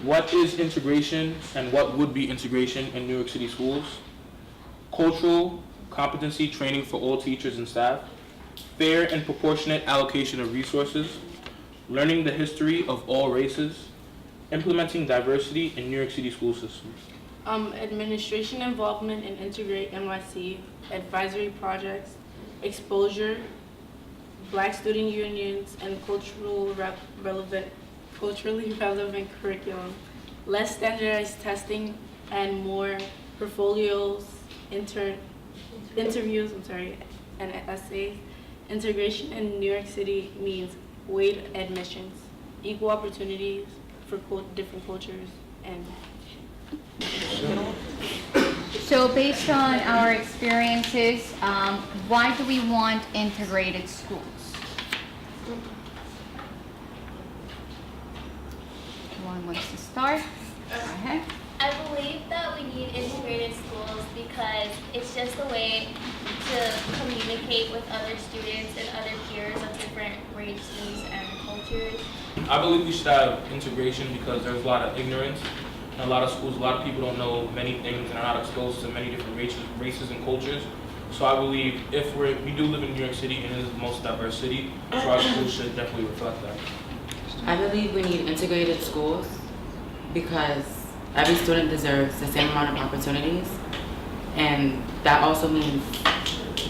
What is integration and what would be integration in New York City schools? Cultural competency training for all teachers and staff. Fair and proportionate allocation of resources. Learning the history of all races. Implementing diversity in New York City school systems. Administration involvement in Integrate NYC, advisory projects, exposure, Black student unions, and culturally relevant curriculum, less standardized testing, and more portfolios, interviews, and essays. Integration in New York City means weight admissions, equal opportunities for different cultures, and So based on our experiences, why do we want integrated schools? One wants to start. Go ahead. I believe that we need integrated schools because it's just a way to communicate with other students and other peers of different races and cultures. I believe we should have integration because there's a lot of ignorance in a lot of schools. A lot of people don't know many things and are not exposed to many different races and cultures. So I believe if we do live in New York City and it is the most diverse city, so our schools should definitely reflect that. I believe we need integrated schools because every student deserves the same amount of opportunities, and that also means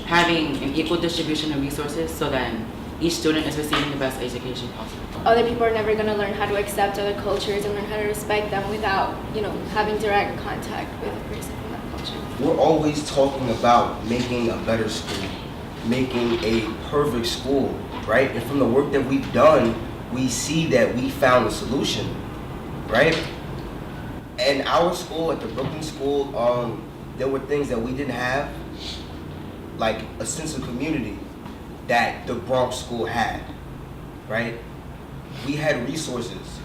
having an equal distribution of resources so that each student is receiving the best education possible. Other people are never going to learn how to accept other cultures and learn how to respect them without, having direct contact with a person from that culture. We're always talking about making a better school, making a perfect school, right? And from the work that we've done, we see that we found a solution, right? And our school, at the Brooklyn School, there were things that we didn't have, like a sense of community that the Bronx School had, right? We had resources,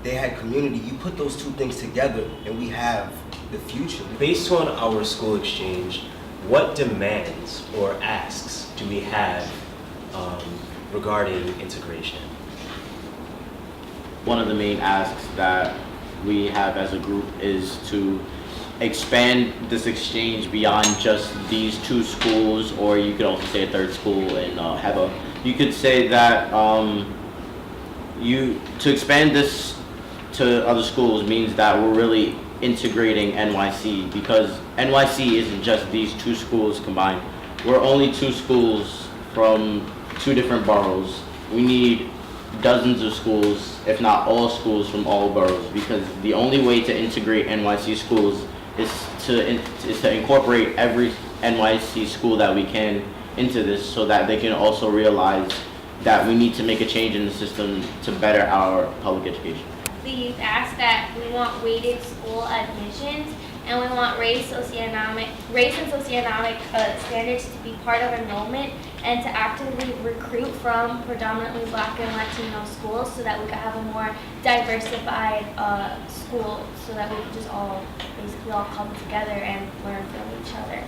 they had community. You put those two things together and we have the future. Based on our school exchange, what demands or asks do we have regarding integration? One of the main asks that we have as a group is to expand this exchange beyond just these two schools, or you could also say a third school, and you could say that to expand this to other schools means that we're really integrating NYC, because NYC isn't just these two schools combined. We're only two schools from two different boroughs. We need dozens of schools, if not all schools from all boroughs, because the only way to integrate NYC schools is to incorporate every NYC school that we can into this, so that they can also realize that we need to make a change in the system to better our public education. We've asked that we want weighted school admissions, and we want race and socioeconomic standards to be part of enrollment, and to actively recruit from predominantly Black and Latino schools so that we could have a more diversified school, so that we could just basically all come together and learn from each other.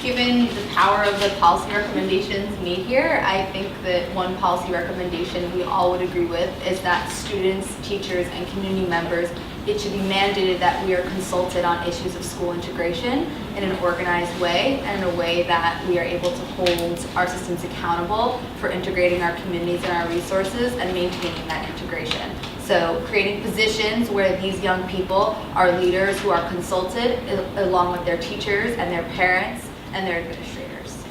Given the power of the policy recommendations made here, I think that one policy recommendation we all would agree with is that students, teachers, and community members, it should be mandated that we are consulted on issues of school integration in an organized way, and in a way that we are able to hold our systems accountable for integrating our communities and our resources and maintaining that integration. So creating positions where these young people are leaders who are consulted along with their teachers and their parents and their administrators.